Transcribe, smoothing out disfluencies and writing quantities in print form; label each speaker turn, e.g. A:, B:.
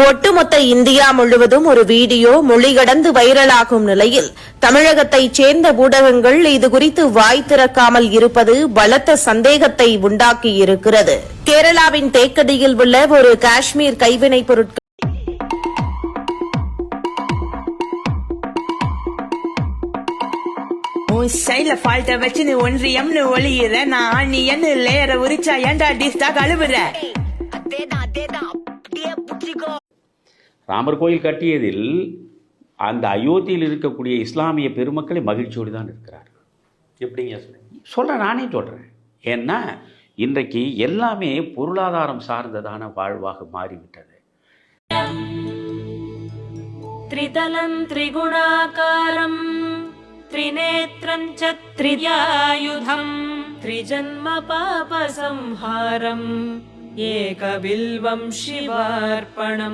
A: ஒட்டுமொத்த இந்தியா முழுவதும் ஒரு வீடியோ மொழி கடந்து வைரலாகும் நிலையில் தமிழகத்தைச் சேர்ந்த ஊடகங்கள் இதுகுறித்து வாய் திறக்காமல் இருப்பது பலத்த சந்தேகத்தை உண்டாக்கியிருக்கிறது. கேரளாவின் தேக்கடியில் உள்ள ஒரு காஷ்மீர் கைவினைப் பொருட்கள்
B: சைல ஃபால்ட்ட வச்சு நீ ஒன்றியம்னு ஒளியிற நான் நீ என்ன லேற உரிச்சா ஏன்டா டிஸ்டா கழுவுற.
C: ராமர் கோயில் கட்டியதில் அந்த அயோத்தியில் இருக்கக்கூடிய இஸ்லாமிய பெருமக்களை மகிழ்ச்சியோடு தான் இருக்கிறார்கள்.
D: எப்படிங்க
C: சொல்கிறேன், நானே சொல்கிறேன். ஏன்னா இன்றைக்கு எல்லாமே பொருளாதாரம் சார்ந்ததான வாழ்வாக மாறிவிட்டது.
E: த்ரிதலம் த்ரிகுணாகாரம் த்ரிநேத்ரம் ச த்ரியாயுதம் த்ரிஜன்ம பாப சம்ஹாரம் ஏகபில்வம் சிவார்ப்பணம்.